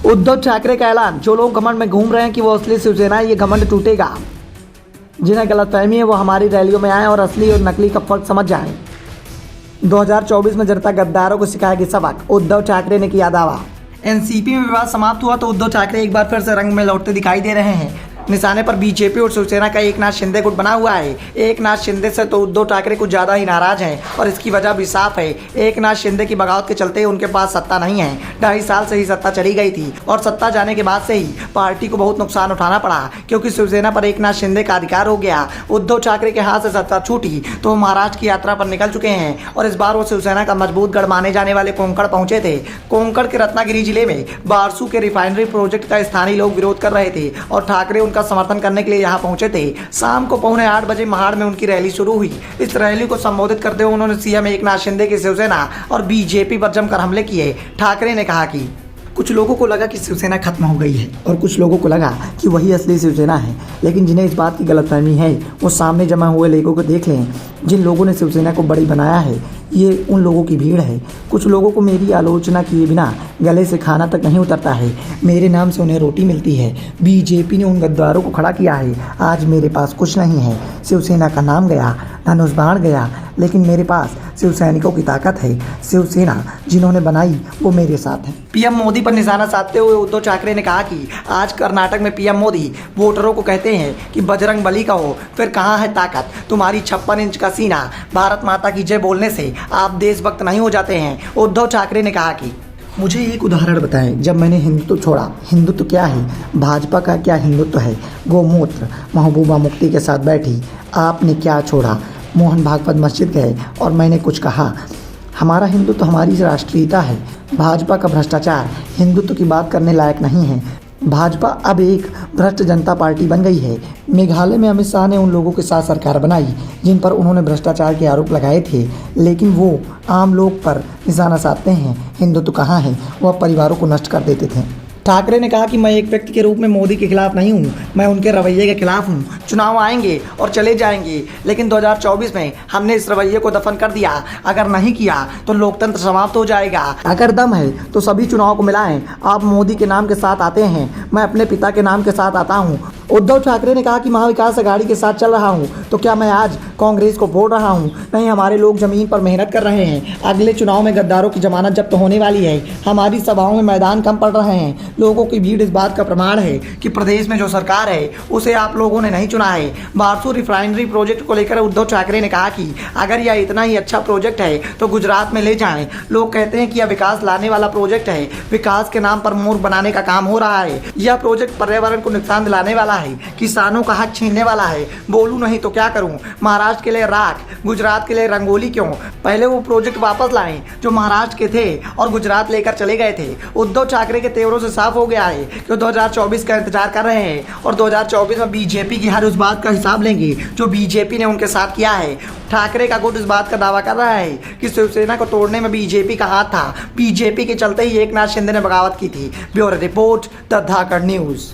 उद्धव ठाकरे का ऐलान, जो लोग घमंड में घूम रहे हैं कि वो असली शिवसेना है, ये घमंड टूटेगा। जिन्हें गलतफहमी है वो हमारी रैलियों में आए और असली और नकली का फर्क समझ जाएं। 2024 में जनता गद्दारों को सिखाएगी सबक, उद्धव ठाकरे ने किया दावा। एनसीपी में विवाद समाप्त हुआ तो उद्धव ठाकरे एक बार फिर से रंग में लौटते दिखाई दे रहे हैं। निशाने पर बीजेपी और शिवसेना का एकनाथ शिंदे गुट बना हुआ है। एकनाथ शिंदे से तो उद्धव ठाकरे कुछ ज़्यादा ही नाराज हैं और इसकी वजह भी साफ है। एकनाथ शिंदे की बगावत के चलते उनके पास सत्ता नहीं है। 2.5 साल से ही सत्ता चली गई थी और सत्ता जाने के बाद से ही पार्टी को बहुत नुकसान उठाना पड़ा, क्योंकि शिवसेना पर एकनाथ शिंदे का अधिकार हो गया। उद्धव ठाकरे के हाथ से सत्ता छूटी तो वो महाराष्ट्र की यात्रा पर निकल चुके हैं और इस बार वो शिवसेना का मजबूत गढ़ माने जाने वाले कोंकण पहुंचे थे। कोंकण के रत्नागिरी जिले में बारसू के रिफाइनरी प्रोजेक्ट का स्थानीय लोग विरोध कर रहे थे और ठाकरे उनका समर्थन करने के लिए यहाँ पहुंचे थे। शाम को 7:45 बजे महाड़ में उनकी रैली शुरू हुई। इस रैली को संबोधित करते हुए उन्होंने सीएम एकनाथ शिंदे की शिवसेना और बीजेपी पर जमकर हमले किए। ठाकरे ने कहा कि कुछ लोगों को लगा कि शिवसेना खत्म हो गई है और कुछ लोगों को लगा कि वही असली शिवसेना है, लेकिन जिन्हें इस बात की गलतफहमी है वो सामने जमा हुए लोगों को देख लें। जिन लोगों ने शिवसेना को बड़ी बनाया है ये उन लोगों की भीड़ है। कुछ लोगों को मेरी आलोचना किए बिना गले से खाना तक नहीं उतरता है, मेरे नाम से उन्हें रोटी मिलती है। बीजेपी ने उन गद्दारों को खड़ा किया है। आज मेरे पास कुछ नहीं है, शिवसेना का नाम गया, धनुष बाण गया, लेकिन मेरे पास शिवसैनिकों की ताकत है। शिवसेना जिन्होंने बनाई वो मेरे साथ है। पीएम मोदी पर निशाना साधते हुए उद्धव ठाकरे ने कहा कि आज कर्नाटक में पीएम मोदी वोटरों को कहते हैं कि बजरंग बली का हो, फिर कहाँ है ताकत? तुम्हारी 56 इंच का सीना, भारत माता की जय बोलने से आप देशभक्त नहीं हो जाते हैं। उद्धव ठाकरे ने कहा कि मुझे एक उदाहरण बताएं, जब मैंने हिंदुत्व छोड़ा। हिंदुत्व क्या है? भाजपा का क्या हिंदुत्व है? गोमूत्र महबूबा मुफ्ती के साथ बैठी, आपने क्या छोड़ा? मोहन भागवत मस्जिद गए और मैंने कुछ कहा? हमारा हिंदुत्व हमारी राष्ट्रीयता है। भाजपा का भ्रष्टाचार हिंदुत्व की बात करने लायक नहीं है। भाजपा अब एक भ्रष्ट जनता पार्टी बन गई है। मेघालय में अमित शाह ने उन लोगों के साथ सरकार बनाई जिन पर उन्होंने भ्रष्टाचार के आरोप लगाए थे, लेकिन वो आम लोग पर निशाना साधते हैं। हिंदुत्व कहाँ है? वह परिवारों को नष्ट कर देते थे। ठाकरे ने कहा कि मैं एक व्यक्ति के रूप में मोदी के खिलाफ नहीं हूं, मैं उनके रवैये के खिलाफ हूं। चुनाव आएंगे और चले जाएंगे, लेकिन 2024 में हमने इस रवैये को दफन कर दिया। अगर नहीं किया तो लोकतंत्र समाप्त हो जाएगा। अगर दम है तो सभी चुनाव को मिलाएं। आप मोदी के नाम के साथ आते हैं, मैं अपने पिता के नाम के साथ आता हूँ। उद्धव ठाकरे ने कहा कि महाविकास अघाड़ी के साथ चल रहा हूं, तो क्या मैं आज कांग्रेस को वोट रहा हूं? नहीं, हमारे लोग जमीन पर मेहनत कर रहे हैं। अगले चुनाव में गद्दारों की जमानत जब्त होने वाली है। हमारी सभाओं में मैदान कम पड़ रहे हैं। लोगों की भीड़ इस बात का प्रमाण है कि प्रदेश में जो सरकार है उसे आप लोगों ने नहीं चुना है। बारसू रिफाइनरी प्रोजेक्ट को लेकर उद्धव ठाकरे ने कहा कि अगर यह इतना ही अच्छा प्रोजेक्ट है तो गुजरात में ले जाएं। लोग कहते हैं कि यह विकास लाने वाला प्रोजेक्ट है। विकास के नाम पर मूर्ख बनाने का काम हो रहा है। यह प्रोजेक्ट पर्यावरण को नुकसान दिलाने वाला है, किसानों का हक छीनने वाला है। बोलूं नहीं तो क्या करूं? महाराष्ट्र के लिए राख, गुजरात के लिए रंगोली क्यों? पहले वो प्रोजेक्ट वापस लाएं जो महाराष्ट्र के थे और गुजरात लेकर चले गए थे। उद्धव ठाकरे के तेवरों से साफ हो गया है कि 2024 का इंतजार कर रहे हैं और 2024 में बीजेपी की हर उस बात का हिसाब लेंगे जो बीजेपी ने उनके साथ किया है। ठाकरे का गुट इस बात का दावा कर रहा है कि शिवसेना को तोड़ने में बीजेपी का हाथ था। बीजेपी के चलते ही एकनाथ शिंदे ने बगावत की थी। Bureau report, the Dhakad news.